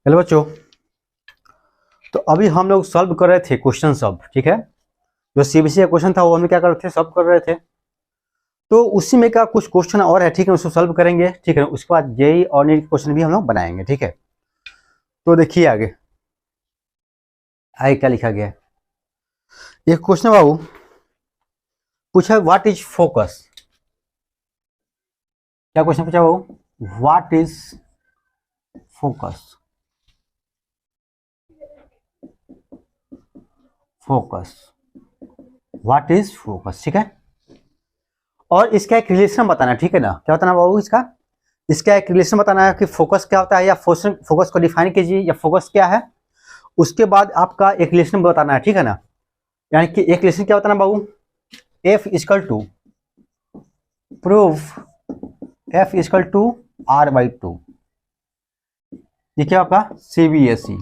Hello बच्चों। तो अभी हम लोग सॉल्व कर रहे थे क्वेश्चन सब, ठीक है। जो सीबीएसई का क्वेश्चन था वो हम क्या कर रहे थे, सॉल्व कर रहे थे। तो उसी में का कुछ क्वेश्चन और है, ठीक है, उसको सॉल्व करेंगे, ठीक है। उसके बाद जेई और नीट क्वेश्चन भी हम लोग बनाएंगे, ठीक है। तो देखिए आगे आगे क्या लिखा गया है। एक क्वेश्चन बाबू पूछा, व्हाट इज फोकस। क्या क्वेश्चन पूछा बाबू, what is focus. Focus, what is focus, ठीक है। और इसका एक रिलेशन बताना, ठीक है ना। क्या बताना बाबू, इसका एक रिलेशन बताना है कि फोकस क्या होता है, या फोकस को डिफाइन कीजिए, या फोकस क्या है। उसके बाद आपका एक रिलेशन बताना है, ठीक है ना। यानी कि एक रिलेशन क्या बताना बाबू, F equal to proof F equal to R/2। ये क्या आपका सीबीएसई,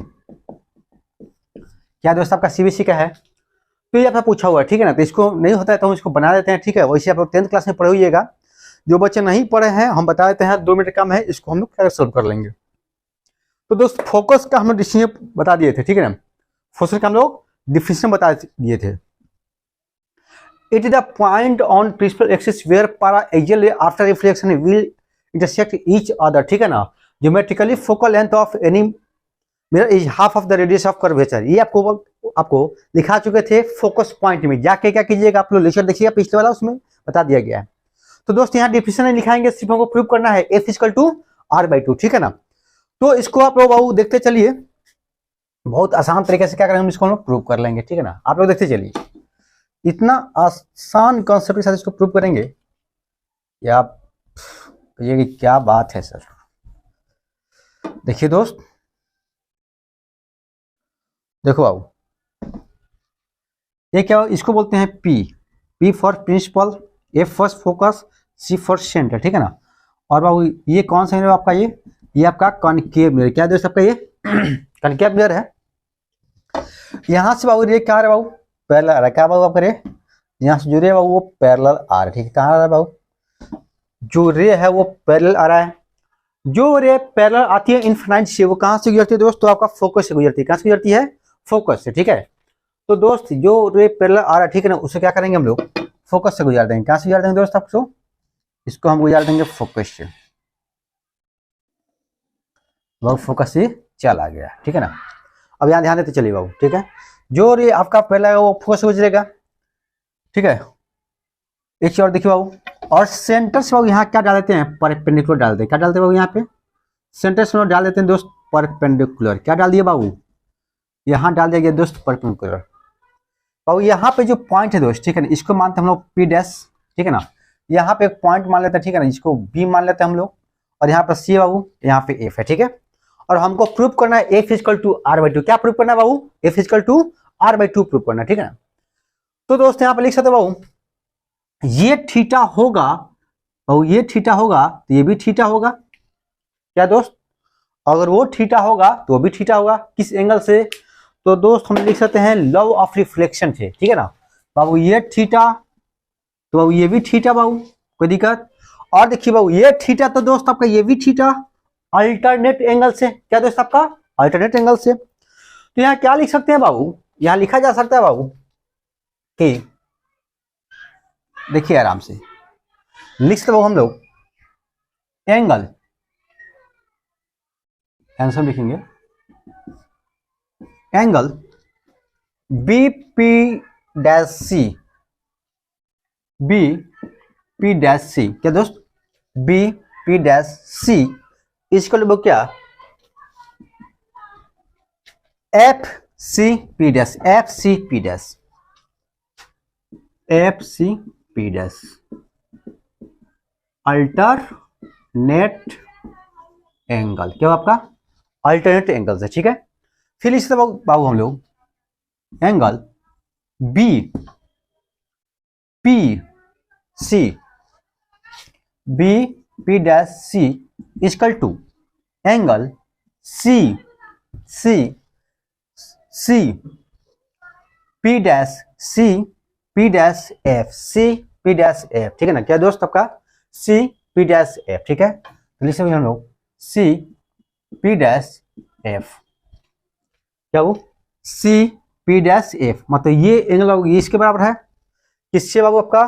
क्या दोस्त आपका सीबीएसई का है। तो ये आपका पूछा हुआ है, ठीक है ना। तो इसको नहीं होता है तो हम इसको बना देते हैं, ठीक है। वैसे आप लोग 10th क्लास में पढ़े हुईएगा। जो बच्चे नहीं पढ़े हैं हम बता देते हैं, 2 मिनट कम है, इसको हम लोग क्या सोल्व कर लेंगे। तो दोस्त फोकस का हम लोग डिफिनेशन बता दिए थे, ठीक है ना। फोकस का हम लोग डिफिनेशन बता दिए थे। It is the point on principal axis where paraxial ray after reflection will intersect each other, ठीक है ना। Geometrically focal length of any mirror is half of the radius of curvature. ये आपको दिखा चुके थे फोकस पॉइंट में। जाके क्या कीजिएगा, आप लोग लेक्चर देखिएगा पिछले वाला, उसमें बता दिया गया है। तो दोस्त यहाँ डिफिनेशन नहीं लिखाएंगे, सिर्फ हमको प्रूव करना है एफ इक्वल टू R/2, ठीक है ना। तो इसको आप लोग बाबू देखते चलिए, बहुत आसान तरीके से क्या करेंगे, हम इसको हम लोग प्रूव कर लेंगे, ठीक है ना। आप लोग देखते चलिए, इतना आसान कॉन्सेप्ट के साथ इसको प्रूव करेंगे। या ये क्या बात है सर। देखिए दोस्त, देखो बाबू, ये क्या, इसको बोलते हैं P for principal, F for focus, C for centre, ठीक है ना। और बाबू ये कौन सा मिरर आपका, ये आपका कॉनकेव मिरर। क्या दोस्त आपका ये कॉनकेव मिरर है। यहां से बाबू ये क्या आ रहा है बाबू, पैरेलल आ रहा है। क्या बाबू आप करे, यहाँ से जो रे बाबू वो पैरेलल आ रहा है, ठीक है। कहाँ आ रहा है बाबू, जो रे है वो पैरेलल आ रहा है। जो रे पैरेलल आती है इनफिनाइट से, वो कहाँ से गुजरती है दोस्त, तो आपका फोकस से गुजरती है। कहाँ से गुजरती है, फोकस से, ठीक है। तो दोस्त जो रे पैरेलल आ रहा है, ठीक है ना, उसे क्या करेंगे हम लोग, फोकस से गुजार देंगे। कहाँ से गुजार देंगे दोस्त आपको, इसको हम गुजार देंगे फोकस से। वो फोकस से चला गया, ठीक है ना। अब यहाँ ध्यान देते चलिए बाबू, ठीक है। जो रे आपका पहला है वो फोकस से गुजरेगा, ठीक है। एक चीज और देखिए बाबू, और सेंटर से बाबू यहाँ क्या डाल देते हैं, परपेंडिकुलर डाल देते हैं। क्या डालते हैं बाबू, यहाँ पे सेंटर से डाल देते हैं दोस्त परपेंडिकुलर। क्या डाल दिया बाबू, यहाँ डाल दिया गया दोस्त परपेंडिकुलर। बाबू यहाँ पे जो पॉइंट है दोस्त, ठीक है ना, इसको मानते हैं हम लोग P डैश, ठीक है ना। यहाँ पे एक पॉइंट मान लेते हैं, ठीक है ना, इसको B मान लेते हैं हम लोग। और यहाँ पर C है बाबू, यहाँ पे F है, ठीक है। और हमको प्रूव करना है F इक्वल टू R/2। क्या प्रूव करना है बाबू, F equal to R/2 prove करना है, ठीक है ना। तो दोस्त यहाँ पे लिख सकते बाबू, ये थीटा होगा बाबू, ये थीटा होगा तो ये भी थीटा होगा। क्या दोस्त, अगर वो थीटा होगा तो वो भी थीटा होगा। किस एंगल से, तो दोस्त हम लिख सकते हैं लॉ ऑफ रिफ्लेक्शन से, ठीक है ना। बाबू ये थीटा, तो बाबू ये भी थीटा बाबू, कोई दिक्कत। और देखिए बाबू ये थीटा, तो दोस्त आपका ये भी थीटा, अल्टरनेट एंगल से। क्या दोस्त आपका, अल्टरनेट एंगल से। तो यहाँ क्या लिख सकते हैं बाबू, यहाँ लिखा जा सकता है बाबू कि देखिए आराम से लिख सकते बाबू हम लोग, एंगल आंसर लिखेंगे, एंगल BP-C, BP-C, क्या दोस्त, BP-C इसको लोग क्या, FCP dash, FCP dash, FCP dash, alternate angle. क्या आपका अल्टरनेट एंगल से, ठीक है। फिर इस तरह बाबू हम लोग angle BP-C equal to angle CP-F, ठीक है ना। क्या दोस्त आपका CP-F, ठीक है। तो लिख सकते हम लोग CP-F एफ, क्या वो सी पी डैश एफ, मतलब ये एंगल ये इसके बराबर है किससे बाबू, आपका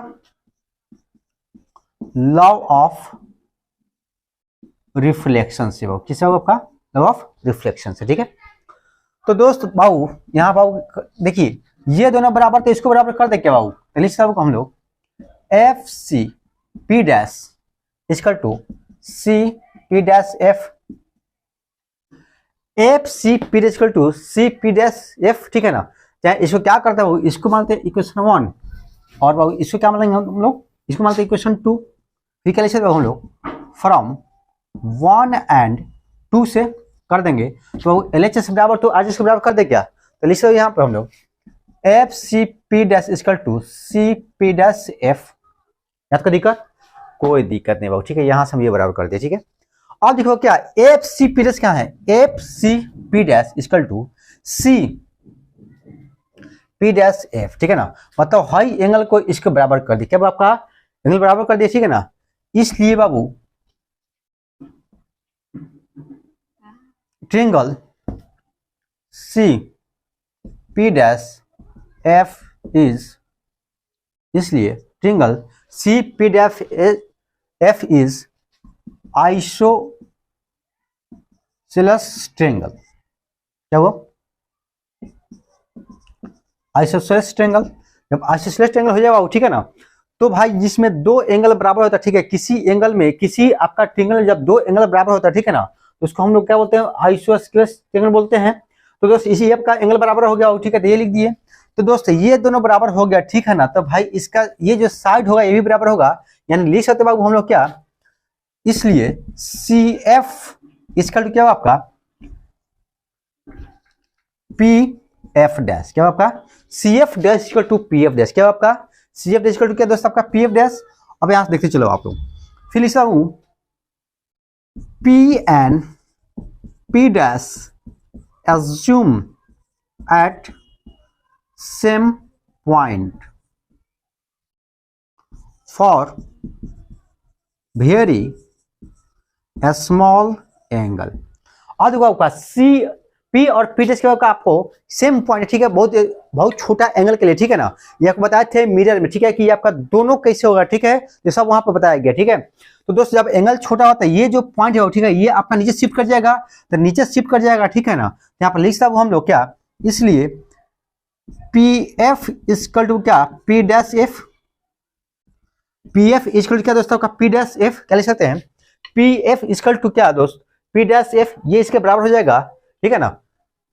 लॉ ऑफ रिफ्लेक्शन से बाबू, किससे बाबू, आपका लॉ ऑफ रिफ्लेक्शन से, ठीक है। तो दोस्त बाबू यहाँ बाबू देखिए ये दोनों बराबर, तो इसको बराबर कर दे क्या बाबू, पहले सब को हम लोग F C P dash equal to C P dash F, F C P dash equal to C P dash F, ठीक है ना। चाहे इसको क्या करते हैं, इसको मानते हैं इक्वेशन 1, और बाबू इसको क्या मानेंगे हम लोग, इसको मानते हैं इक्वेशन 2, फिर क्या लिख सकते हम लोग फ्रॉम 1 एंड 2 से कर देंगे, तो एल एच एस बराबर तो आज इसको बराबर कर दे क्या, तो लिख सकते यहाँ पे हम लोग F C P dash equal to C P dash F, याद का दिक्कत, कोई दिक्कत नहीं बाबू, ठीक है। यहां से हम ये बराबर कर दिए, ठीक है। अब देखो क्या एफ सी पी डैश क्या है, F C P dash equal to C P dash F, ठीक है ना, मतलब हाई एंगल को इसके बराबर कर दिया, क्या आपका एंगल बराबर कर दिया, ठीक है ना। इसलिए बाबू triangle C P dash F is, इसलिए triangle C P dash F is isosceles triangle, क्या वो आइसोसेलेस ट्रायंगल, जब आइसोसेलेस ट्रायंगल हो जाएगा, ठीक है ना, तो भाई जिसमें दो एंगल बराबर होता है, ठीक है, किसी एंगल में किसी आपका ट्रायंगल में जब दो एंगल बराबर होता है, ठीक है ना, तो उसको हम लोग क्या बोलते हैं, आइसोसेलेस ट्रायंगल बोलते हैं। तो दोस्त इसी एफ का एंगल बराबर हो गया, ठीक है, तो ये लिख दिए। तो दोस्त ये दोनों बराबर हो गया, ठीक है ना, तो भाई इसका ये जो साइड होगा ये भी बराबर होगा, यानी लिख सकते बाबू हम लोग क्या, इसलिए सी एफ इसका क्या होगा आपका पी एफ डैश, क्या आपका C F dash equal to P F dash, क्या आपका C F dash equal to क्या दोस्त आपका पी एफ डैश। अब यहां से देखते चलो आप लोग, फिर लिखता हूं P N P dash assume at same point for very a small angle। और देखो आपका सी पी और पी डैश क्या आपको सेम पॉइंट, ठीक है, बहुत बहुत छोटा एंगल के लिए, ठीक है ना, ये आपको बताए थे मिरर में, ठीक है, कि आपका दोनों कैसे होगा, ठीक है, ये सब वहां पर बताया गया, ठीक है। तो दोस्त जब एंगल छोटा होता है ये जो पॉइंट है, ठीक है, ये आपका नीचे शिफ्ट कर जाएगा, तो नीचे शिफ्ट कर जाएगा, ठीक है ना, यहाँ पर लिख सकते हम लोग क्या, इसलिए पी एफ इक्वल टू क्या P dash F, P F equal to क्या दोस्तों का पी डैश एफ, क्या लिख सकते हैं पी एफ इक्वल टू क्या दोस्त पी डैश एफ, ये इसके बराबर हो जाएगा, ठीक है ना।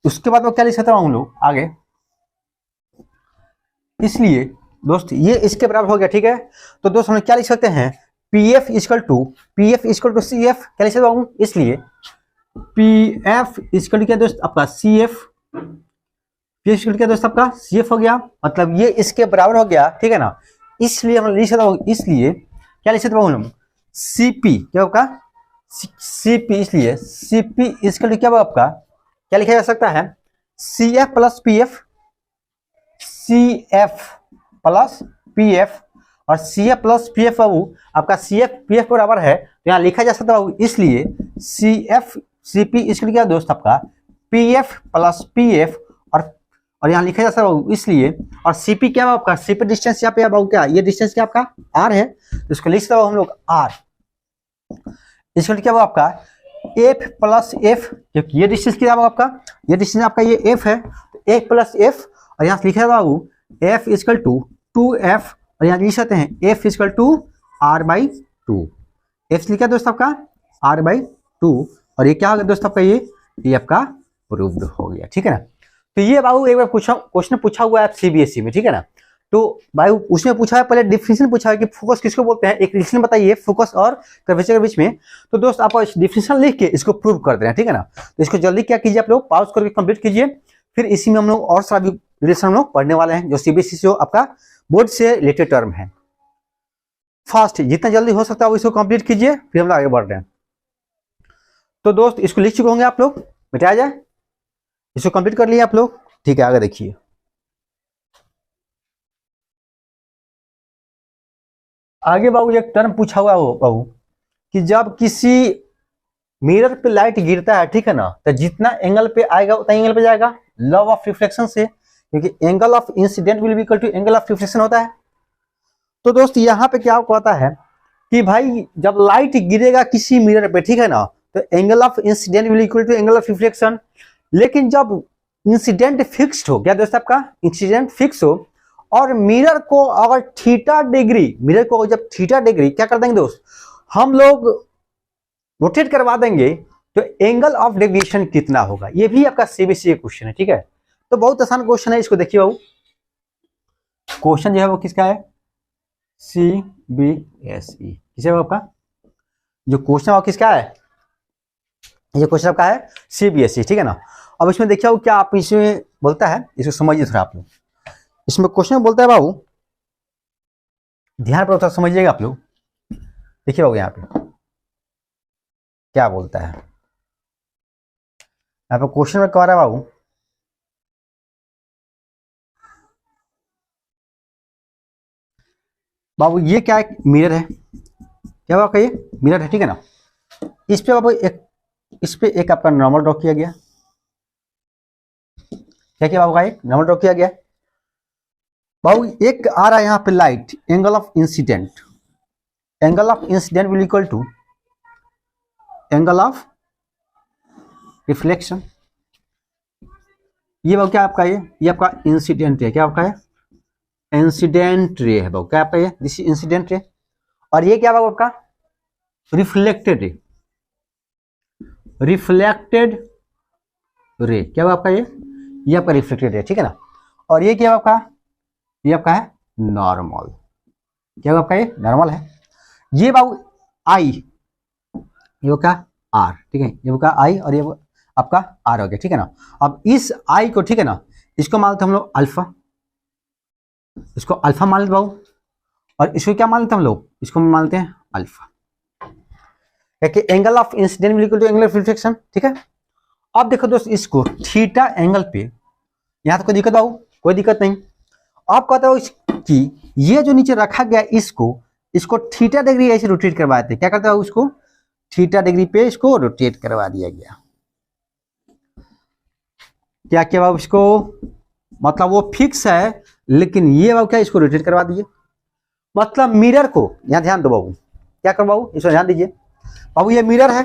उसके बाद में क्या लिख सकते हैं हम लोग आगे, इसलिए दोस्त ये इसके बराबर हो गया, ठीक है। तो दोस्त हम क्या लिख सकते हैं P F equal to C F, क्या लिख सकता हूं, इसलिए पी एफ इक्वल टू क्या दोस्त आपका C F, P F equal क्या दोस्त आपका सी एफ हो गया, मतलब ये इसके बराबर हो गया, ठीक है ना। इसलिए हम लिख सकते हैं, इसलिए क्या लिख सकते हैं हम सी पी, क्या आपका सी पी, इसलिए सी पी इक्वल टू क्या आपका क्या लिखा जा सकता है C F plus P F, C F plus P F, और C F plus P F बाबू आपका सी एफ पी एफ बराबर है, तो यहाँ लिखा जा सकता है बाबू, इसलिए सी एफ सी पी इसके क्या दोस्त आपका P F plus P F, और यहाँ लिखा जा सकता है इसलिए, और सी पी क्या आपका सी पी डिस्टेंस यहाँ पे बाबू क्या ये डिस्टेंस क्या आपका आर है, तो इसको लिख सकते हो हम लोग आर, इसको क्या आपका एफ प्लस एफ, क्योंकि ये डिस्टेंस क्या है आपका ये डिस्टेंस आपका ये एफ है, तो एफ प्लस एफ, और यहाँ लिखा है बाबू एफ इक्वल टू 2f, और यहाँ लिख सकते हैं F equal to R by 2, F लिखा दोस्त आपका आर बाई 2, और ये क्या होगा दोस्त आपका ये आपका प्रूव्ड हो गया, ठीक है ना। तो ये बाबू एक बार क्वेश्चन पूछा हुआ है सीबीएसई में, ठीक है ना। तो भाई उसने पूछा है पहले डिफिनेशन पूछा है कि फोकस किसको बोलते हैं, एक रिलेशन बताइए फोकस और कर्वेचर के बीच में। तो दोस्त आप डिफिनेशन लिख के इसको प्रूव कर देना, ठीक है ना। तो इसको जल्दी क्या कीजिए आप लोग पॉज करके कंप्लीट कीजिए, फिर इसी में हम लोग और सारा रिलेशन हम लोग पढ़ने वाले हैं जो सीबीएसई से आपका बोर्ड से रिलेटेड टर्म है। फास्ट जितना जल्दी हो सकता है इसको कंप्लीट कीजिए, फिर हम लोग आगे बढ़ रहे हैं। तो दोस्त इसको लिख चुके होंगे आप लोग, मिटाया जाए, इसको कंप्लीट कर लिया आप लोग, ठीक है। आगे देखिए आगे बाबू एक टर्म पूछा हुआ हो बाबू कि जब किसी मिरर पे लाइट गिरता है, ठीक है ना, तो जितना एंगल पे आएगा उतना एंगल पे जाएगा, लॉ ऑफ रिफ्लेक्शन से, क्योंकि angle of incident will be equal to angle of reflection होता है। तो दोस्त यहाँ पे क्या होता है कि भाई जब लाइट गिरेगा किसी मिरर पे, ठीक है ना, तो angle of incident will equal to angle of reflection. लेकिन जब इंसिडेंट फिक्स्ड हो, क्या दोस्त आपका इंसिडेंट फिक्स हो और मिरर को अगर थीटा डिग्री, मिरर को जब थीटा डिग्री क्या कर देंगे दोस्त, हम लोग रोटेट करवा देंगे, तो एंगल ऑफ डेविएशन कितना होगा, ये भी आपका सीबीएसई क्वेश्चन है, ठीक है। तो बहुत आसान क्वेश्चन है, इसको देखिए बाबू, क्वेश्चन जो है वो किसका है, सीबीएसई, किसे आपका जो क्वेश्चन है किसका है, ये क्वेश्चन आपका है सीबीएसई, ठीक है ना। अब इसमें देखिए क्या आप इसमें बोलता है, इसको समझिए थोड़ा आप लोग। इसमें क्वेश्चन बोलता है बाबू, ध्यान पर थोड़ा समझिएगा आप लोग, देखिए बाबू यहाँ पे क्या बोलता है। यहाँ पे क्वेश्चन में कह रहा है बाबू, बाबू ये क्या है, मिरर है, क्या बाबू ये मिरर है, ठीक है ना। इस पे बाबू इस पे एक आपका नॉर्मल ड्रॉ किया गया, क्या किया बाबू का एक नॉर्मल ड्रॉ किया गया। बाबू एक आ रहा है यहाँ पे light, angle of incident, angle of incident will equal to angle of reflection. ये बाबू क्या आपका ये आपका इंसिडेंट है, क्या आपका है इंसिडेंट रे है बाबू, क्या आपका ये दिस इंसिडेंट रे। और ये क्या बाबू आपका रिफ्लेक्टेड रे, रिफ्लेक्टेड रे, क्या बाबू आपका ये आपका रिफ्लेक्टेड रे, ठीक है ना। और ये क्या आपका, ये आपका है नॉर्मल, क्या आपका ये नॉर्मल है। ये बाबू आई, ये का आर, ठीक है, ये का आई और ये आपका आर हो गया, ठीक है ना। अब इस आई को, ठीक है ना, इसको मानते हम लोग अल्फा, इसको अल्फा मान लेते बाबू, और इसको क्या मान लेते हम लोग, इसको मानते हैं अल्फा, क्योंकि angle of incident will equal to angle of reflection, ठीक है। अब देखो दोस्त, इसको थीटा एंगल पे, यहां तो कोई दिक्कत बाबू, कोई दिक्कत नहीं। आप कहते हो कि ये जो नीचे रखा गया इसको थीटा डिग्री ऐसे रोटेट करवाते, क्या करते हो उसको थीटा डिग्री पे इसको रोटेट करवा दिया गया, क्या क्या बाबू इसको, मतलब वो फिक्स है लेकिन ये बाबू क्या इसको रोटेट करवा दिए, मतलब मिरर को, यहां ध्यान दो बाबू, क्या करो बाबू इसको ध्यान दीजिए बाबू, ये मिरर है,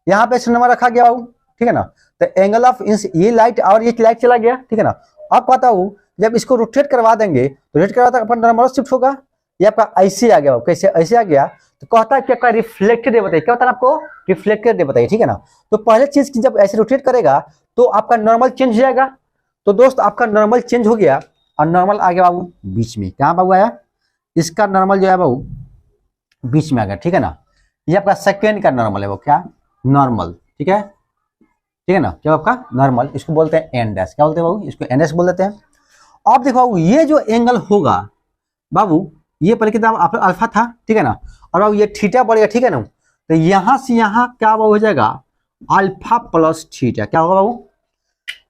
यहाँ पे नंबर रखा गया बाबू, ठीक है ना। तो एंगल ऑफ ये लाइट और ये लाइट चला गया, ठीक है ना। अब कहता हूँ जब इसको रोटेट करवा देंगे तो रोटेट करवाता अपन नंबर शिफ्ट होगा, ये आपका ऐसे आ गया, कैसे ऐसे आ गया, तो कहता है कि आपका रिफ्लेक्टेड रे बताइए, क्या होता है आपको रिफ्लेक्टेड रे बताइए, ठीक है ना। तो पहले चीज की जब ऐसे रोटेट करेगा तो आपका नॉर्मल चेंज हो जाएगा। तो दोस्त आपका नॉर्मल चेंज हो गया और नॉर्मल आ गया बाबू बीच में, कहाँ बाबू आया, इसका नॉर्मल जो है बाबू बीच में आ गया, ठीक है ना। ये आपका सेकेंड का नॉर्मल है, वो क्या नॉर्मल, ठीक है, ठीक है ना, क्या आपका नॉर्मल, इसको बोलते हैं एन डैश, क्या बोलते हैं बाबू, इसको एन डैश बोल देते हैं। अब देखो बाबू ये जो एंगल होगा बाबू, ये पहले कितना अल्फा था, ठीक है ना, और बाबू ये थीटा बढ़ेगा, ठीक है ना। तो यहां से यहां क्या बाबू हो जाएगा अल्फा प्लस थीटा, क्या होगा बाबू,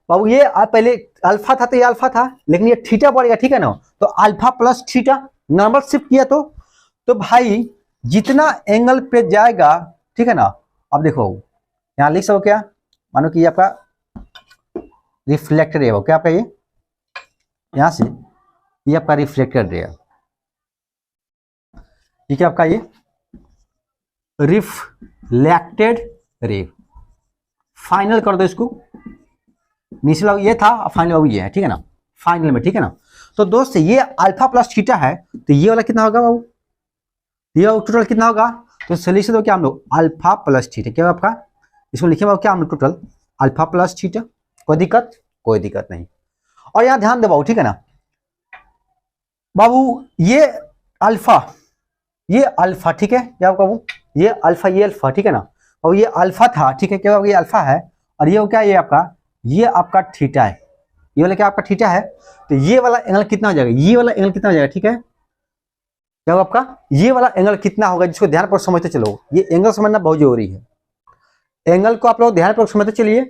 बाबू ये पहले अल्फा था तो ये अल्फा था, लेकिन ये थीटा बढ़ेगा, ठीक है ना, तो alpha plus theta normal shift किया तो भाई जितना एंगल पे जाएगा, ठीक है ना। अब देखो यहाँ लिख सको क्या, मानो कि ये आपका रिफ्लेक्टेड है, क्या आपका ये यहां से ये आपका रिफ्लेक्टेड रे, ठीक है, आपका ये रिफ्लेक्टेड रे, फाइनल कर दो इसको, निचला ये था फाइनल बाबू ये है, ठीक है ना, फाइनल में, ठीक है ना। तो दोस्त ये अल्फा प्लस थीटा है, तो ये वाला कितना होगा बाबू, ये टोटल कितना होगा, तो सोल्यूशन तो क्या हम लोग अल्फा प्लस थीटा, क्या आपका इसको लिखे बाबू क्या हम लोग टोटल अल्फा प्लस थीटा, कोई दिक्कत नहीं। और यहां ध्यान दे बाबू, ठीक है ना बाबू, ये अल्फा ठीक है, क्या बाबू ये अल्फा, ठीक है ना, और ये अल्फा था, ठीक है, क्या ये अल्फा है, और ये क्या ये आपका थीटा है, ये वाला क्या आपका थीटा है। तो ये वाला एंगल कितना हो जाएगा, ये वाला एंगल कितना हो जाएगा, ठीक है, क्या आपका ये वाला एंगल कितना होगा, जिसको ध्यान पर समझते चलो, ये एंगल समझना बहुत जरूरी है, एंगल को आप लोग ध्यान पर समझते चलिए।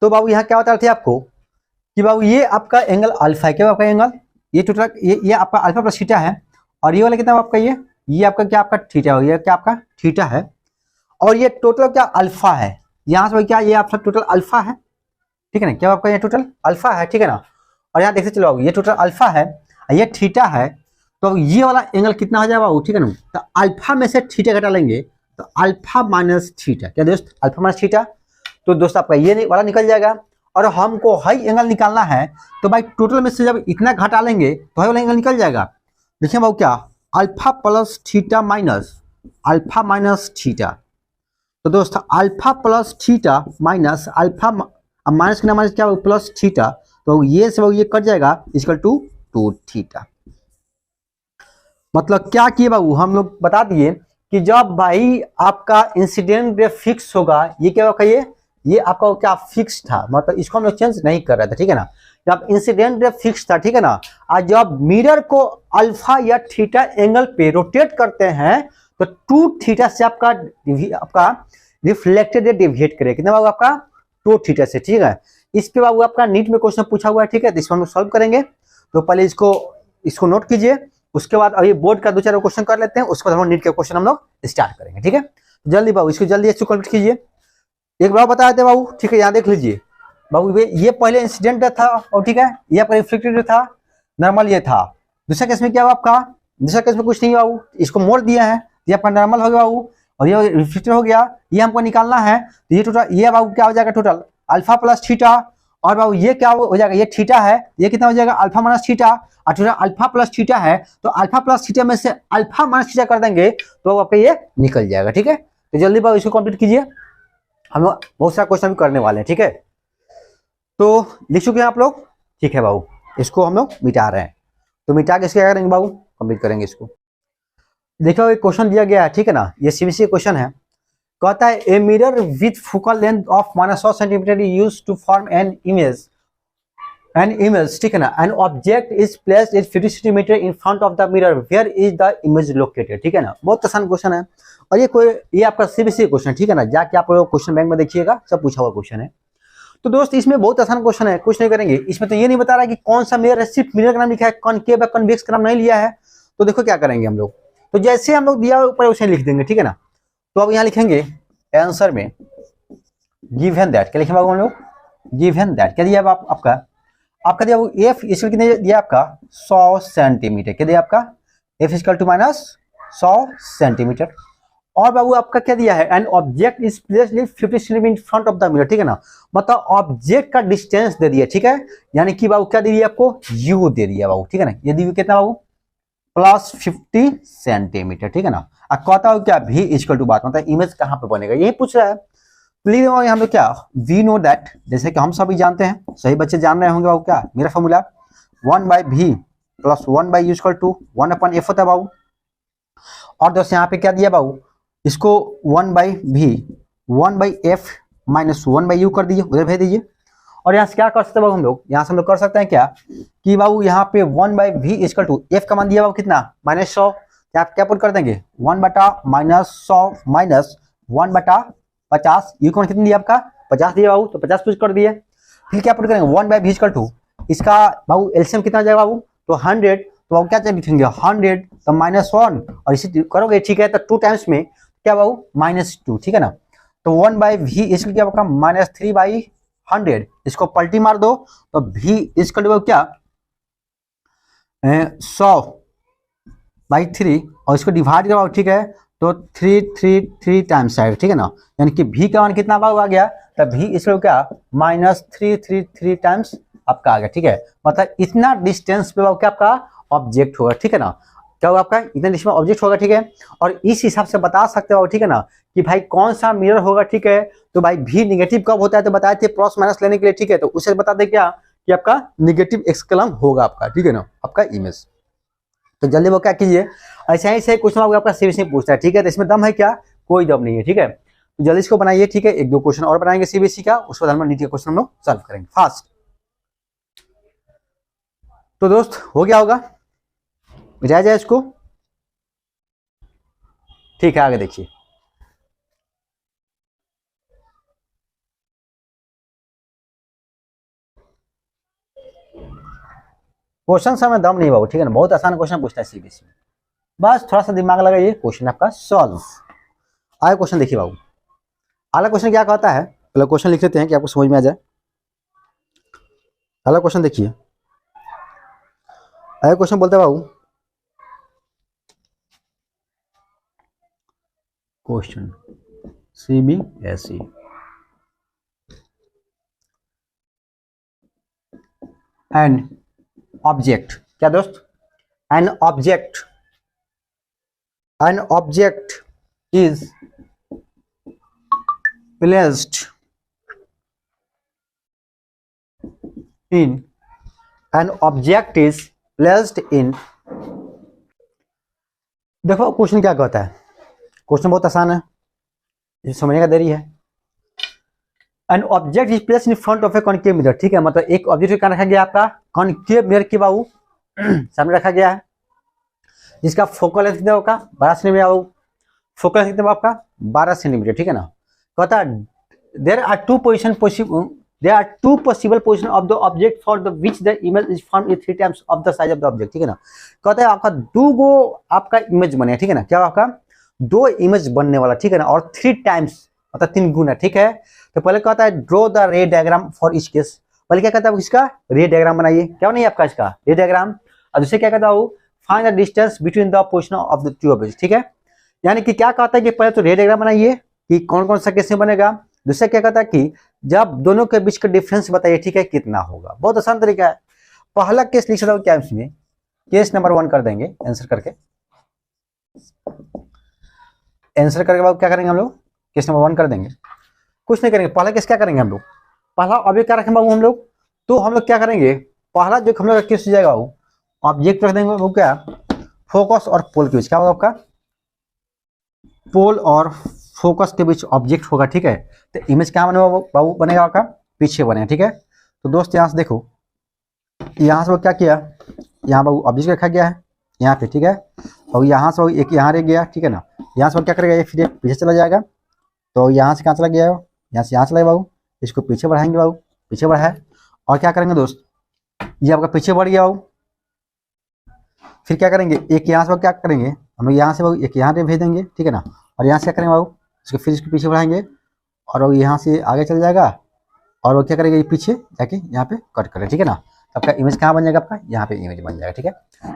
तो बाबू यहाँ क्या बता रहे थे आपको कि बाबू ये आपका एंगल अल्फा है, क्या आपका एंगल ये टोटल ये आपका अल्फा प्लस थीटा है, और ये वाला कितना आपका ये आपका क्या आपका थीटा हो, ये क्या आपका थीटा है। और ये टोटल क्या अल्फा है, यहाँ से क्या ये आपका टोटल अल्फा है, ठीक है ना, क्या आपका ये टोटल अल्फा है, ठीक है ना। और यहाँ देखते चलो ये टोटल अल्फा है, ये थीटा है, तो ये वाला एंगल कितना हो जाएगा, ठीक है ना। तो अल्फा में से थीटा घटा लेंगे तो अल्फा माइनस थीटा, क्या दोस्त, अल्फा माइनस थीटा, तो दोस्त आपका ये वाला निकल जाएगा। और हमको हाई एंगल निकालना है तो भाई टोटल में से जब इतना घटा लेंगे तो हाई वाला एंगल निकल जाएगा। देखिए भाई क्या, alpha plus theta minus alpha minus theta, तो दोस्त alpha plus theta minus alpha minus के माइनस क्या प्लस थीटा, तो ये से ये कट जाएगा इक्वल टू 2 थीटा। मतलब क्या किए बाबू, हम लोग बता दिए कि जब भाई आपका इंसिडेंट रे फिक्स होगा, ये क्या होगा, ये आपका क्या फिक्स था, मतलब इसको हम लोग चेंज नहीं कर रहे थे, ठीक है ना। जब इंसिडेंट रे फिक्स था, ठीक है ना, आज जब मिरर को अल्फा या थीटा एंगल पे रोटेट करते हैं तो 2 थीटा से आपका रिफ्लेक्टेड रे डेविएट करेगा, कितना बाबू आपका 2 थीटा से, ठीक है। इस पे बाबू आपका नीट में क्वेश्चन पूछा हुआ है, ठीक है, तो इसको हम लोग सॉल्व करेंगे। तो पहले इसको नोट कीजिए, उसके बाद अभी बोर्ड का 2-4 क्वेश्चन कर लेते हैं, उसके बाद हम नीट के क्वेश्चन हम लोग स्टार्ट करेंगे, ठीक है। जल्दी बाबू इसको जल्दी कंप्लीट कीजिए। एक बार बता देते बाबू, ठीक है, यहाँ देख लीजिए बाबू, ये पहले इंसिडेंट था, और ठीक है ये आपका रिफ्लेक्टेड था, नॉर्मल ये था। दूसरा केस में क्या हुआ आपका, दूसरा केस में कुछ नहीं बाबू, इसको मोड़ दिया है, ये आपका नॉर्मल हो गया बाबू, और ये रिफ्लेक्टेड हो गया, ये हमको निकालना है। तो ये टोटल ये बाबू क्या हो जाएगा, टोटल अल्फा प्लस थीटा, और बाबू ये क्या हो जाएगा, ये थीटा है, ये कितना हो जाएगा अल्फा माइनस थीटा, और टोटल अल्फा प्लस थीटा है, तो अल्फा प्लस थीटा में से अल्फा माइनस थीटा कर देंगे तो आपका ये निकल जाएगा, ठीक है। तो जल्दी बाबू इसको कंप्लीट कीजिए, हम लोग बहुत सारा क्वेश्चन भी करने वाले हैं, ठीक है। तो लिख चुके हैं आप लोग, ठीक है बाबू, इसको हम लोग मिटा रहे हैं, तो मिटा के इसके क्या करेंगे बाबू, कंप्लीट करेंगे इसको। देखो एक क्वेश्चन दिया गया है, ठीक है ना, ये सीबीएसई क्वेश्चन है, कहता है a mirror with focal length of -100 centimetre used to form an image, ठीक है ना, an object is placed at 50 centimetre in front of the mirror, where is the image located, ठीक है ना। बहुत आसान क्वेश्चन है, और ये आपका सीबीएसई क्वेश्चन, ठीक है ना, जाके आप लोग क्वेश्चन बैंक में देखिएगा, सब पूछा हुआ क्वेश्चन है। तो दोस्त इसमें बहुत आसान क्वेश्चन है, कुछ नहीं करेंगे इसमें, तो ये नहीं बता रहा है कि कौन सा मिरर है, सिर्फ मिरर का नाम लिखा है, कॉनकेव या कन्वेक्स का नाम नहीं लिया है। तो देखो क्या करेंगे हम लोग, तो जैसे हम लोग दिया ऊपर उसे लिख देंगे, ठीक है ना। तो अब यहाँ लिखेंगे आंसर में गिवन दैट, क्या लिखेंगे हम लोग, गिवन दैट, क्या दिया आपका दिया एफ इसको कितने दिया आपका 100 सेंटीमीटर, क्या दिया आपका F equal to minus 100 centimetre. और बाबू आपका क्या दिया है, an object is placed 50 centimetre in front of the mirror, ठीक है ना, मतलब ऑब्जेक्ट का डिस्टेंस दे दिया, ठीक है, यानी कि बाबू क्या दे दिया आपको, यू दे दिया बाबू, ठीक है ना, ये दी कितना बाबू प्लस 50 सेंटीमीटर, ठीक है ना। अब कहता हो क्या भी इक्वल टू बात, मतलब इमेज कहाँ पे बनेगा यही पूछ रहा है। प्लीज हम लोग क्या वी नो दैट, जैसे कि हम सभी जानते हैं, सही बच्चे जान रहे होंगे बाबू, क्या मेरा formula 1/v plus 1/u equal to 1/f होता है बाबू। और दोस्त यहाँ पे क्या दिया बाबू, इसको 1/v 1/f माइनस 1/u कर दीजिए, उधर भेज दीजिए। और यहाँ से क्या कर सकते हैं बाबू हम लोग, यहाँ से हम लोग कर सकते हैं क्या कि बाबू यहाँ पे 1/v इक्वल टू एफ का मान दिया बाबू कितना -100, आप क्या पुट कर देंगे 1/-100 माइनस 1/50, यू कौन कितनी दिया आपका 50 दिया बाबू, तो 50 पुट कर दिए। फिर क्या पुट करेंगे 1/v इक्वल टू इसका बाबू एलसीएम कितना जाएगा बाबू, तो 100, तो बाबू क्या लिखेंगे 100 तो -1, और इसी करोगे ठीक है, तो 2 टाइम्स में क्या बाबू -2, ठीक है ना। तो 1/v इसका क्या आपका -3/100, इसको पलटी मार दो तो v इसका क्या 100/3, और इसको डिवाइड करो, ठीक है, तो 3 टाइम्स आएगा, ठीक है ना, यानी कि v का मान कितना बाबू आ गया, तो v इसको क्या -3 टाइम्स आपका आ गया, ठीक है, मतलब इतना डिस्टेंस पे बाबू क्या आपका ऑब्जेक्ट होगा, ठीक है ना, क्या होगा आपका इतना डिस्टेंस में ऑब्जेक्ट होगा, ठीक है। और इस हिसाब से बता सकते हो, ठीक है ना, कि भाई कौन सा मिरर होगा, ठीक है। तो भाई भी नेगेटिव कब होता है, तो बताए थे प्लस माइनस लेने के लिए, ठीक है, तो उसे बता दे क्या कि आपका नेगेटिव एक्स कलम होगा आपका, ठीक है ना, आपका इमेज। तो जल्दी वो क्या कीजिए, ऐसा ही से क्वेश्चन आपका सीबीएसई पूछता है, ठीक है, तो इसमें दम है क्या, कोई दम नहीं है, ठीक है। तो जल्दी इसको बनाइए, ठीक है, 1-2 क्वेश्चन और बनाएंगे सीबीएसई का, उसके बाद हम नीट का क्वेश्चन हम लोग सॉल्व करेंगे फास्ट। तो दोस्त हो गया होगा, मिटाया जाए इसको, ठीक है, आगे देखिए। क्वेश्चन समय दम नहीं बाबू, ठीक है ना, बहुत आसान क्वेश्चन पूछता है सीबीएसई में, बस थोड़ा सा दिमाग लगाइए, क्वेश्चन आपका सॉल्व। आगे क्वेश्चन देखिए बाबू, अगला क्वेश्चन क्या कहता है, पहले क्वेश्चन लिख लेते हैं कि आपको समझ में आ जाए। अगला क्वेश्चन देखिए, अगला क्वेश्चन बोलते हैं बाबू, क्वेश्चन CBSE एन ऑब्जेक्ट, क्या दोस्त, N object is placed in, N object is placed in, देखो क्वेश्चन क्या कहता है, क्वेश्चन बहुत आसान है, इसे समझने का देरी है। An object is placed in front of A concave mirror, ठीक है, मतलब एक ऑब्जेक्ट कहाँ रखा गया आपका, कॉनकेव मिरर के बाबू सामने रखा गया है, जिसका फोकल लेंथ कितना होगा 12 सेंटीमीटर बाबू, फोकल लेंथ कितना आपका 12 सेंटीमीटर, ठीक है ना। कहता है there are two possible position of the object for the which the image is formed in 3 times of the size of the object, ठीक है ना। कहता है आपका 2 गो आपका इमेज बने, ठीक है ना, क्या आपका 2 इमेज बनने वाला, ठीक है ना, और 3 टाइम्स मतलब 3 गुना, ठीक है। तो पहले कहता है ड्रॉ द रे डायग्राम फॉर ईच केस, पहले क्या कहता है इसका रे डायग्राम बनाइए, क्या नहीं आपका इसका रे डायग्राम, और दूसरे क्या कहता हूँ find the distance between the position of the 2 objects, ठीक है। यानी कि क्या कहता है कि पहले तो रे डायग्राम बनाइए कि कौन कौन सा केस में बनेगा, दूसरा क्या कहता है कि जब दोनों के बीच का डिफरेंस बताइए, ठीक है, कितना होगा। बहुत आसान तरीका है। पहला केस लिख सकता हूँ क्या इसमें, केस नंबर 1 कर देंगे आंसर करके, आंसर करके बाद क्या करेंगे हम लोग, केस नंबर 1 कर देंगे, कुछ नहीं करेंगे। पहला केस क्या करेंगे हम लोग, पहला ऑब्जेक्ट क्या रखेंगे बाबू हम लोग, तो हम लोग क्या करेंगे, पहला जो हम लोग का केस हो जाएगा वो ऑब्जेक्ट रख देंगे वो क्या, फोकस और पोल के बीच, क्या होगा आपका पोल और फोकस के बीच ऑब्जेक्ट होगा, ठीक है। तो इमेज क्या बनेगा बाबू, बनेगा आपका पीछे बनेगा, ठीक है। तो दोस्त यहाँ से देखो, यहाँ से वो क्या किया, यहाँ बाबू ऑब्जेक्ट रखा गया है यहाँ पे, ठीक है, और यहाँ से वो एक यहाँ रह गया, ठीक है ना। यहाँ से वो क्या करेगा, ये फिर पीछे चला जाएगा, तो यहाँ से कहाँ चला गया, यहाँ से यहाँ चला बाबू, इसको पीछे बढ़ाएंगे बाबू, पीछे बढ़ाए, और क्या करेंगे दोस्त, ये आपका पीछे बढ़ गया बाबू, फिर क्या करेंगे, एक यहाँ से क्या करेंगे हम लोग, यहाँ से बाबू एक यहाँ पे भेज देंगे, ठीक है ना, और यहाँ से क्या करेंगे बाबू, इसको फिर इसको पीछे बढ़ाएंगे, और वो यहाँ से आगे चल जाएगा, और वो क्या करेगा, ये पीछे जाके यहाँ पे कट करेगा, ठीक है ना। तो आपका इमेज कहाँ बन जाएगा, आपका यहाँ पे इमेज बन जाएगा, ठीक है।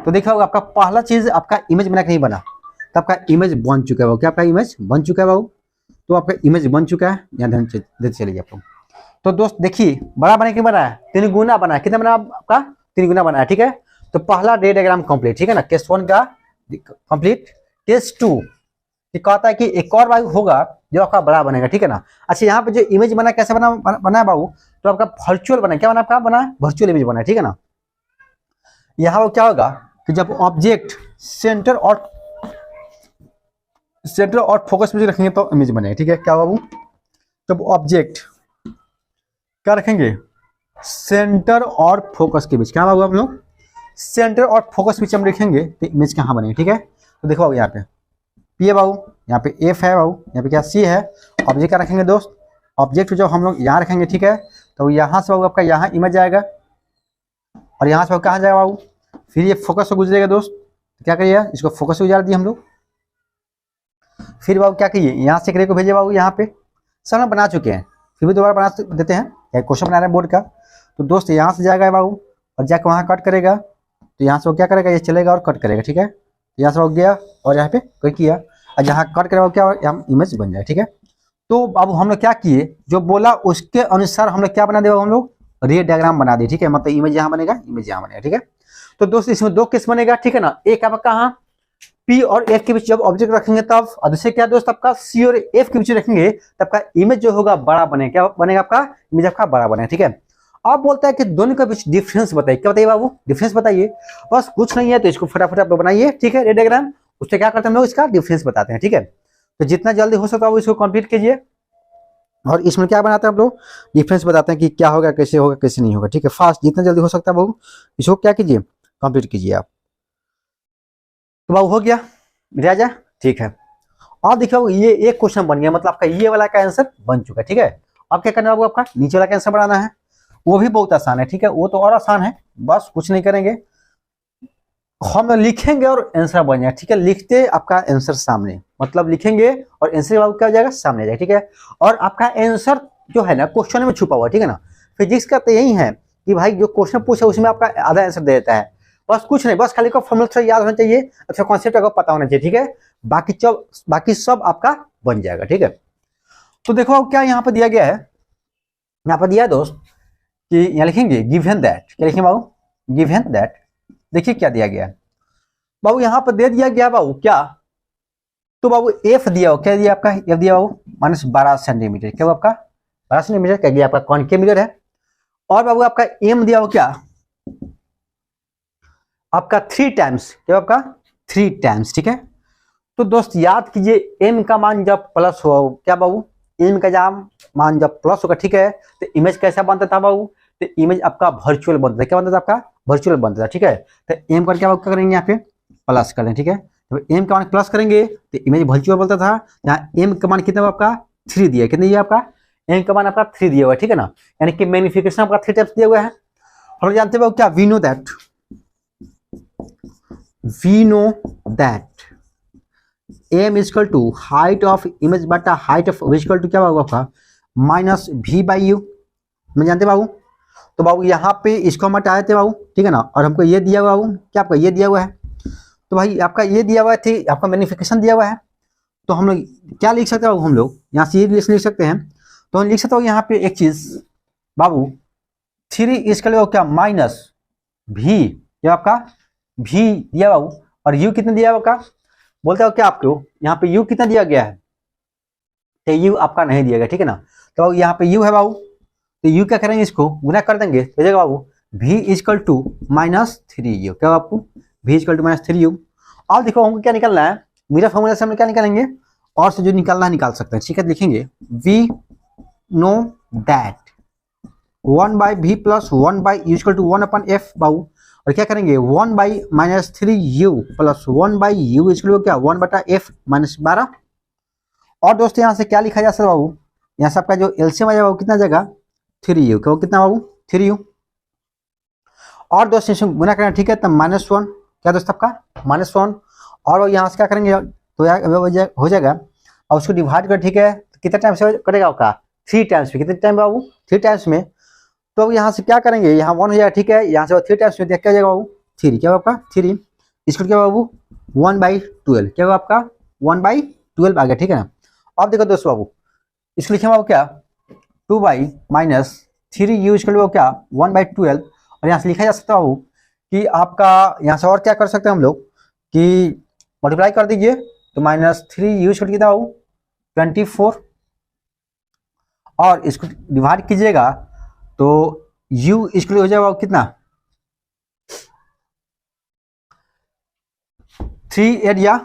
तो देखा होगा आपका पहला चीज आपका इमेज बना के नहीं बना, तो आपका इमेज बन चुका है बाबू, क्या आपका इमेज बन चुका है बाबू, तो आपका इमेज बन चुका है, यहाँ ध्यान देते चलिए आप लोग। तो दोस्त देखिए बड़ा बना के बना है, 3 गुना बना है, कितना बना आपका 3 गुना बना है, ठीक है। तो पहला रे डायग्राम कंप्लीट, ठीक है ना, केस 1 का कंप्लीट। केस 2 कहता है कि एक और बाबू होगा जो आपका बड़ा बनेगा, ठीक है ना। अच्छा यहाँ पे जो इमेज बना कैसे बना है बाबू, तो आपका वर्चुअल बना, क्या बना आपका बना वर्चुअल इमेज बना है, ठीक है ना। यहाँ वो क्या होगा कि जब ऑब्जेक्ट सेंटर और फोकस में रखेंगे तो इमेज बनेगा, ठीक है। क्या बाबू, जब ऑब्जेक्ट क्या रखेंगे, सेंटर और फोकस के बीच, क्या बाबू हम लोग सेंटर और फोकस बीच हम रखेंगे तो इमेज कहाँ बनेगी, ठीक है। तो देखो बाबू यहाँ पे P है बाबू, यहाँ पे F है बाबू, यहाँ पे क्या C है, ऑब्जेक्ट क्या रखेंगे दोस्त, ऑब्जेक्ट जब हम लोग यहाँ रखेंगे, ठीक है, तो यहाँ से बाबू आपका यहाँ इमेज आएगा, और यहाँ से बाबू कहाँ जाएगा बाबू, फिर ये फोकस से गुजरेगा दोस्त, तो क्या करिए इसको फोकस से गुजार दिए हम लोग, फिर बाबू क्या करिए यहाँ से को भेजिए बाबू, यहाँ पे सब हम बना चुके हैं, फिर भी दोबारा बना देते हैं, क्वेश्चन बना रहे हैं बोर्ड का। तो दोस्त यहाँ से जाएगा बाबू और जाकर वहाँ कट करेगा, तो यहाँ से वो क्या करेगा, ये चलेगा और कट करेगा, ठीक है। यहाँ से वो गया और यहाँ पे कोई किया, और जहाँ कट करेगा क्या यहाँ इमेज बन जाए, ठीक है। तो अब हम लोग क्या किए, जो बोला उसके अनुसार हम लोग क्या बना देगा, हम लोग रे डायग्राम बना दिए, ठीक है, मतलब इमेज यहाँ बनेगा, इमेज यहाँ बनेगा, ठीक है। तो दोस्त इसमें 2 केस बनेगा, ठीक है ना, एक आपका कहाँ P और F के बीच जब ऑब्जेक्ट रखेंगे तब, और दूसरे क्या दोस्त आपका C और F के बीच रखेंगे तब का इमेज जो होगा बड़ा बनेगा, क्या बनेगा आपका इमेज आपका बड़ा बनेगा, ठीक है। अब बोलता है कि दोनों के बीच डिफरेंस बताइए, क्या बताइए बाबू, डिफरेंस बताइए, बस कुछ नहीं है तो इसको फटाफट आप बनाइए, ठीक है, रे डायग्राम, उससे क्या करते हैं हम लोग इसका डिफरेंस बताते हैं, ठीक है। तो जितना जल्दी हो सकता है वो इसको कंप्लीट कीजिए, और इसमें क्या बनाते हैं हम लोग डिफरेंस बताते हैं कि क्या होगा, कैसे होगा, कैसे नहीं होगा, ठीक है। फास्ट जितना जल्दी हो सकता है बाबू इसको क्या कीजिए, कंप्लीट कीजिए आप। तो बाबू हो गया राजा, ठीक है। अब देखो ये एक क्वेश्चन बन गया, मतलब आपका ये वाला का आंसर बन चुका है, ठीक है। अब क्या करना है आपका नीचे वाला का आंसर बनाना है, वो भी बहुत आसान है, ठीक है, वो तो और आसान है, बस कुछ नहीं करेंगे, हम लिखेंगे और आंसर बन जाएगा, ठीक है। लिखते आपका आंसर सामने, मतलब लिखेंगे और आंसर क्या हो जाएगा, सामने आ जाएगा, ठीक है। और आपका आंसर जो है ना क्वेश्चन में छुपा हुआ, ठीक है ना। फिजिक्स का तो यही है कि भाई जो क्वेश्चन पूछा उसमें आपका आधा आंसर दे देता है, बस कुछ नहीं, बस खाली का फॉर्मूला थोड़ा याद होना चाहिए, अच्छा कॉन्सेप्ट आपको पता होना चाहिए, ठीक है। बाकी सब आपका बन जाएगा, ठीक है। तो देखो अब क्या यहाँ पर दिया गया है, यहाँ पर दिया है दोस्त कि यहाँ लिखेंगे गिवन दैट, क्या लिखेंगे बाबू, गिवन दैट। देखिए क्या दिया गया है बाबू, यहाँ पर दे दिया गया बाबू क्या, तो बाबू एफ दिया हो, क्या दिया आपका, एफ दिया बाबू -12 सेंटीमीटर, क्या आपका 12 सेंटीमीटर, क्या दिया आपका कॉनकेव मिरर है। और बाबू आपका एम दिया हो क्या, आपका 3 टाइम्स, क्या आपका 3 टाइम्स, ठीक है। तो दोस्त याद कीजिए एम का मान जब प्लस हो, क्या बाबू, एम का मान जब प्लस होगा, ठीक है, तो इमेज कैसा बनता था बाबू, तो इमेज आपका वर्चुअल बनता था, क्या बनता था आपका वर्चुअल बनता था, ठीक है। तो एम का क्या करेंगे यहाँ पे प्लस करें, ठीक है। तो एम का मान प्लस करेंगे तो इमेज वर्चुअल बनता था। यहाँ एम का मान कितना आपका 3 दिया, कितना दिया आपका, एम का मान आपका 3 दिया हुआ है, ठीक है ना, यानी कि मैग्निफिकेशन आपका 3 टाइम्स दिया हुआ है। और जानते हो क्या, we know that M equal to height of image बटा हाइट ऑफ इजकल टू क्या होगा आपका -v/u, मैं जानते बाबू। तो बाबू यहाँ पे इसको हम हटाए थे बाबू, ठीक है ना, और हमको ये दिया हुआ बाबू, क्या आपका ये दिया हुआ है, तो भाई आपका ये दिया हुआ है, आपका मैग्निफिकेशन दिया हुआ है। तो हम लोग क्या लिख सकते हैं, हम लोग यहाँ से ये लिख सकते हैं, तो हम लिख सकते हो यहाँ पे एक चीज बाबू 3 इसका क्या -v, क्या आपका v दिया बाबू, और u कितना दिया आपका, बोलते हो क्या आपको यहाँ पे u कितना दिया गया है, तो u आपका नहीं दिया गया, ठीक है ना। तो यहाँ पे u है बाबू, तो u क्या करेंगे, इसको गुना कर देंगे, तो जाएगा बाबू v इजकल टू -3u, क्या आपको v इजकल टू -3u। और देखो हमको क्या निकलना है, मेरा फॉर्मूला से हम क्या निकालेंगे, और से जो निकालना है निकाल सकते हैं, ठीक है। लिखेंगे v know that 1/v + 1/u equal to 1/f बाबू, और क्या करेंगे 1/-3u + 1/u इजकल टू क्या 1/f -12। और दोस्तों यहाँ से क्या लिखा जा सकता है बाबू, यहाँ से आपका जो एलसीएम आ जाएगा वो कितना जाएगा 3u, क्या कितना बाबू 3u। और दोस्तों इसमें गुना करना, ठीक है, तो -1, क्या दोस्त आपका -1, और यहाँ से क्या करेंगे तो हो जाएगा, और उसको डिवाइड कर, ठीक है, तो कितना टाइम से करेगा आपका 3 टाइम्स में, कितने टाइम बाबू 3 टाइम्स में। तो अब यहाँ से क्या करेंगे, यहाँ 1 हो जाएगा, ठीक है, यहाँ से 3 टाइम्स में क्या हो जाएगा बाबू 3, क्या आपका 3, इसको क्या बाबू 1/12, क्या आपका 1/12 आ गया, ठीक है ना। अब देखो दोस्तों बाबू इसको लिखे बाबू क्या 2/-3u इसको क्या 1/12, और यहाँ से लिखा जा सकता है बाबू कि आपका यहाँ से और क्या कर सकते हैं हम लोग कि मल्टीप्लाई कर दीजिए, तो -3u इसको कितना बाबू 24, और इसको डिवाइड कीजिएगा तो u इसको हो जाएगा कितना 3 या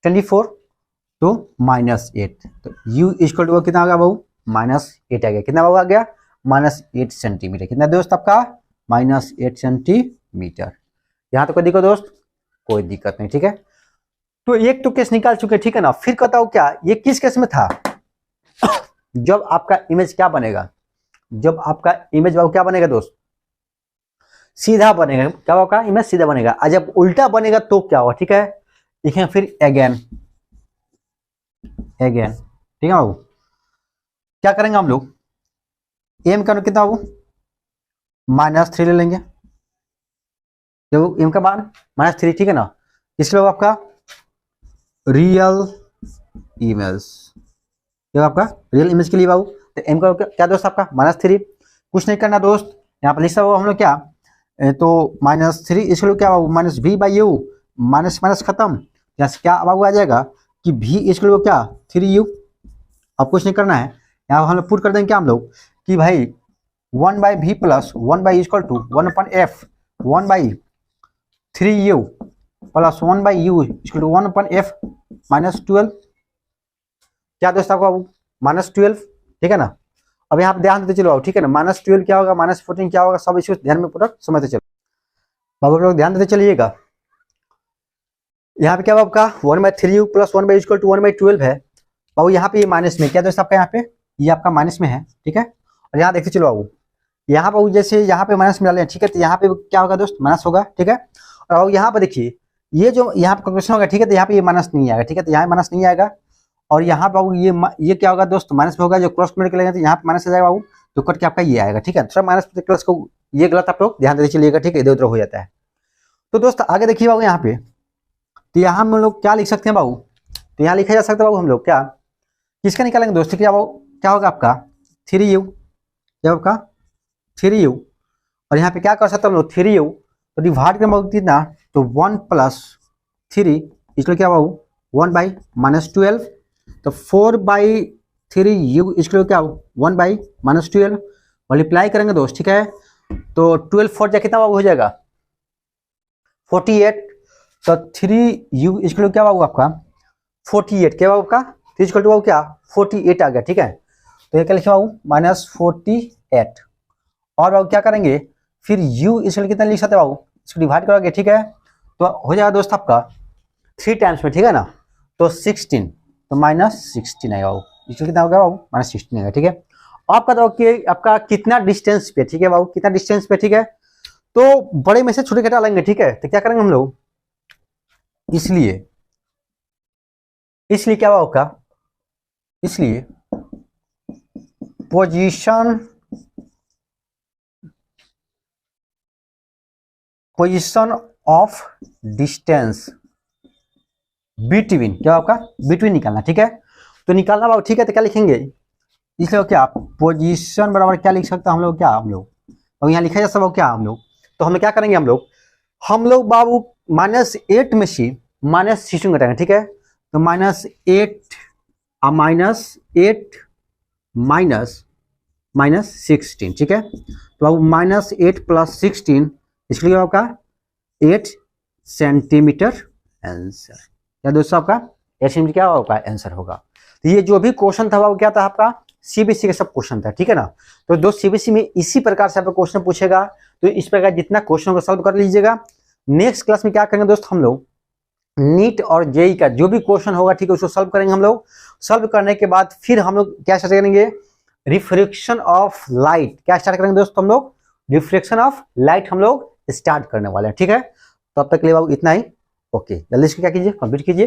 24, तो -8, तो u इक्वल टू कितना आ गया बाबू -8 आ गया, कितना बाबू आ गया -8 सेंटीमीटर, कितना दोस्त आपका -8 सेंटीमीटर। यहाँ तो कोई दिक्कत दोस्त, कोई दिक्कत नहीं, ठीक है। तो एक तो केस निकाल चुके, ठीक है ना। फिर कहता हूँ क्या, ये किस केस में था, जब आपका इमेज क्या बनेगा, जब आपका इमेज बाबू क्या बनेगा दोस्त, सीधा बनेगा, क्या होगा इमेज सीधा बनेगा, और जब उल्टा बनेगा तो क्या होगा, ठीक है। लिखें फिर अगेन, ठीक है बाबू, क्या करेंगे हम लोग एम का कितना बाबू -3 ले लेंगे, जब एम का मान -3, ठीक है ना। इसके बाद आपका रियल इमेज, जब आपका रियल इमेज के लिए बाबू, तो एम का क्या दोस्त आपका -3, कुछ नहीं करना दोस्त, यहाँ पर लिखा हुआ हम लोग क्या, तो -3 इसको क्या बाबू -v/u, माइनस खत्म, यहाँ से क्या बाबू आ जाएगा कि v इसको क्या 3u। अब कुछ नहीं करना है, यहाँ हम लोग पुट कर देंगे क्या हम लोग कि भाई 1/v + 1/u equal to 1/f 1/3u + 1/u equal to 1/f -12, क्या दोस्त आपको -12, ठीक है ना। अब यहाँ पे ध्यान देते चलो, ठीक है ना, -12 क्या होगा -14 क्या होगा, सब इसको ध्यान में पूरा समझते चलो बाबू, लोग ध्यान देते चलिएगा। यहाँ पे क्या आपका 1/3u + 1/u इक्वल टू 1/12 है बाबू, यहाँ पे ये माइनस में, क्या दोस्त आपका यहाँ पे ये आपका माइनस में है, ठीक है। और यहाँ देखते चलो बाबू, यहाँ पर जैसे यहाँ पे माइनस में डाले, ठीक है, तो यहाँ पे क्या होगा दोस्त माइनस होगा, ठीक है। और यहाँ पर देखिए ये जो यहाँ पर क्वेश्चन होगा, ठीक है, तो यहाँ पे ये माइनस नहीं आएगा, ठीक है, तो यहाँ माइनस नहीं आएगा। और यहाँ पर बाबू ये क्या होगा दोस्त, माइनस में होगा, जो क्रॉस मल्टीप्लाई करेंगे तो यहाँ पे माइनस आ जाएगा बाबू, तो कट के आपका ये आएगा, ठीक है। थोड़ा माइनस प्लस को ये गलत आप लोग ध्यान देते चलिएगा, ठीक है, इधर उधर हो जाता है। तो दोस्त आगे देखिए बाबू यहाँ पे, तो यहाँ हम लोग क्या लिख सकते हैं बाबू, तो यहाँ लिखा जा सकता है बाबू हम लोग क्या, किसका निकालेंगे दोस्त, क्या बाबू, क्या होगा आपका 3u, क्या आपका 3u, और यहाँ पे क्या कर सकते हैं हम लोग 3u, तो डिवाइड करें बाबू कितना, तो 1 + 3 इसको क्या बाबू 1/-12, तो 4/3u इसको क्या 1/-12 मल्टीप्लाई करेंगे दोस्त, ठीक है। तो 12 4 जा कितना बाबू हो जाएगा 48, तो 3u इसको क्या बाबू आपका 48, क्या बाबू आपका 3 इसको बाबू क्या 48 आ गया, ठीक है। तो ये क्या लिखे बाबू -48, और बाबू क्या करेंगे फिर u इसको कितना लिख सकते बाबू, इसको डिवाइड करोगे, ठीक है, तो हो जाएगा दोस्त आपका 3 टाइम्स में, ठीक है ना, तो 16, तो -16 आएगा बाबू, इसको कितना होगा बाबू -16 आएगा, ठीक है। आपका तो कि आपका कितना डिस्टेंस पे, ठीक है बाबू, कितना डिस्टेंस पे, ठीक है, तो बड़े में से छोटे घटा लेंगे, ठीक है। तो क्या करेंगे हम लोग, इसलिए क्या बाबू का, इसलिए पोजीशन ऑफ डिस्टेंस बिटवीन, क्या आपका बिटवीन निकालना, ठीक है, तो निकालना बाबू, ठीक है। तो क्या लिखेंगे, इसलिए क्या पोजीशन बराबर क्या लिख सकते हैं हम लोग, क्या हम लोग, और यहाँ लिखा जा सकता है क्या हम लोग, तो हम क्या करेंगे हम लोग बाबू -8 में से -16 घटाएंगे, ठीक है, तो -8 -16, ठीक है, तो बाबू -8 + 16 इसलिए आपका 8 सेंटीमीटर आंसर, क्या दोस्तों आपका 8 सेंटीमीटर क्या होगा आंसर होगा। तो ये जो भी क्वेश्चन था वो क्या था आपका सीबीएसई का सब क्वेश्चन था, ठीक है ना। तो दोस्त सीबीएसई में इसी प्रकार से आपका क्वेश्चन पूछेगा, तो इस प्रकार जितना क्वेश्चन को सॉल्व कर लीजिएगा। नेक्स्ट क्लास में क्या करेंगे दोस्त, हम लोग नीट और जेई का जो भी क्वेश्चन होगा, ठीक है, उसको सॉल्व करेंगे हम लोग। सॉल्व करने के बाद फिर हम लोग क्या स्टार्ट करेंगे, रिफ्लेक्शन ऑफ लाइट, क्या स्टार्ट करेंगे दोस्त हम लोग, रिफ्लेक्शन ऑफ लाइट हम लोग स्टार्ट करने वाले हैं, ठीक है। तो अब तक के लिए बाबू इतना ही, ओके, जल्दी से क्या कीजिए कंप्लीट कीजिए।